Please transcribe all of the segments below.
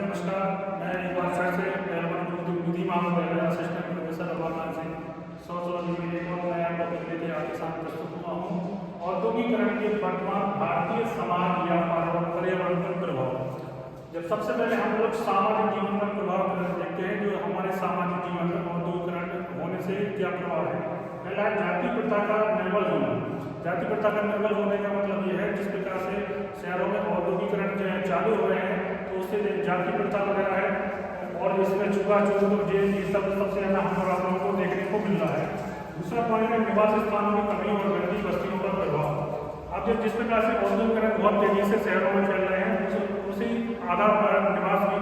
नमस्कार। मैं एक बार फिर से विधि महाविद्यालय असिस्टेंट प्रोफेसर अभामान सिंह सोचोलॉजी में एक और नया टॉपिक लेकर आपके सामने प्रस्तुत हुआ हूँ। औद्योगिकरण के वर्तमान भारतीय समाज या पर्यावरण पर प्रभाव। जब सबसे पहले हम लोग सामाजिक जीवन पर प्रभाव देखते हैं, जो हमारे सामाजिक जीवन में औद्योगिकरण होने से क्या प्रभाव है। पहला है जाति प्रथा का निर्बल होना। जाति प्रथा का निर्बल होने का मतलब ये है, जिस प्रकार से शहरों में औद्योगिकरण जो है चालू हो रहे हैं, तो उससे जाति प्रथा वगैरह है और इसमें छुआछूत और जेल ये सब सबसे ज़्यादा हम लोगों को देखने को मिल रहा है। दूसरा पॉइंट है निवास स्थानों की कमी और गंदी बस्तियों पर प्रभाव। अब जब जिस प्रकार से औद्योगिकरण बहुत तेजी से शहरों में फैल रहे हैं, उसी आधार पर निवास भी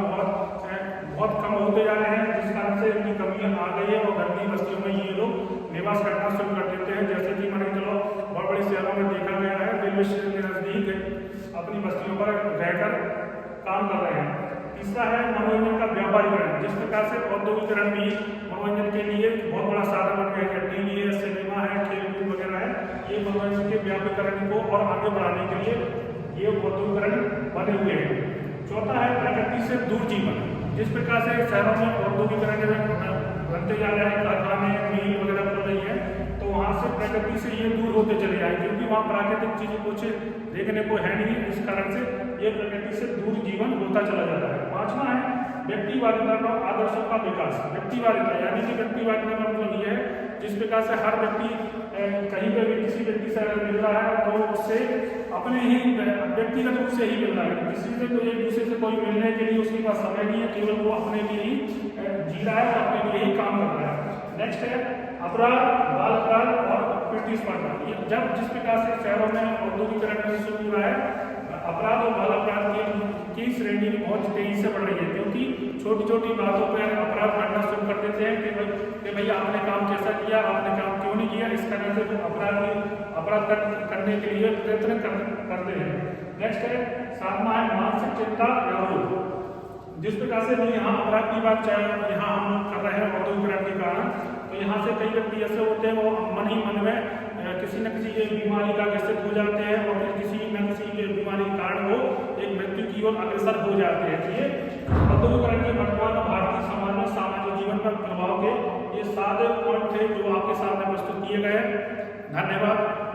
बहुत कम होते जा रहे हैं, जिस कारण से इनकी कमी आ गई है और गंदी बस्तियों में ये लोग निवास करना शुरू कर देते हैं। जैसे कि मान चलो बहुत बड़े शहरों में देखा गया है, रेलवे स्टेशन के नजदीक अपनी बस्तियों पर रहकर काम कर रहे हैं। तीसरा है मनोरंजन का व्यापारीकरण। जिस प्रकार से औद्योगिकरण भी मनोरंजन के लिए बहुत बड़ा साधन बन गया है, टीवी है, सिनेमा है, खेलकूद वगैरह है, ये मनोरंजन के व्यापीकरण को और आगे बढ़ाने के लिए ये औद्योगिकरण बने हुए हैं। चौथा है प्रकृति से दूर जीवन। जिस प्रकार से शहरों में औद्योगिकरण बनते जा रहे हैं, कारखाने मिल वगैरह खुल रही है, तो वहाँ से प्रकृति से ये दूर होते चले जाए, क्योंकि वहाँ प्राकृतिक चीज़ें कुछ देखने को है नहीं। इस कारण से ये प्रकृति से दूर जीवन होता चला जाता है। पांचवा है व्यक्तिवादिता का आदर्शों का विकास। व्यक्तिवादिता यानी कि व्यक्तिवादिता का मतलब ये है, जिस प्रकार से हर व्यक्ति कहीं पे भी किसी व्यक्ति से अगर मिल रहा है तो उससे अपने ही व्यक्तिगत रूप से ही मिल रहा है, किसी से तो एक दूसरे से कोई मिलने के लिए उसके पास समय नहीं है, केवल वो अपने लिए ही जी रहा है और अपने लिए ही काम कर रहा है। नेक्स्ट है अपराध, बाल अपराध और प्रतिस्पर्धा। जब जिस प्रकार से शहरों में औद्योगिकरण शुरू हुआ है, अपराध और बाल अपराध की श्रेणी बहुत तेजी से बढ़ रही है, क्योंकि छोटी छोटी बातों पर अपराध करना शुरू कर देते हैं कि भैया आपने काम कैसा किया, आपने काम क्यों नहीं किया। इस कारण से अपराध करने के लिए प्रयत्न करते हैं। नेक्स्ट है सातवां है मानसिक चिंता या रोग। जिस प्रकार से भी यहाँ अपराध की बात चाहे यहाँ हम कर रहे हैं औद्योगिकरण के कारण, तो यहाँ से कई व्यक्ति ऐसे होते हैं वो मन ही मन में किसी न किसी बीमारी का ग्रसित हो जाते हैं और फिर किसी न किसी के बीमारी के कारण वो एक मृत्यु की ओर अग्रसर हो जाते हैं। ये औद्योगिकरण के वर्तमान भारतीय समाज में सामाजिक जीवन पर प्रभाव के ये 7 पॉइंट थे जो आपके सामने प्रस्तुत किए गए। धन्यवाद।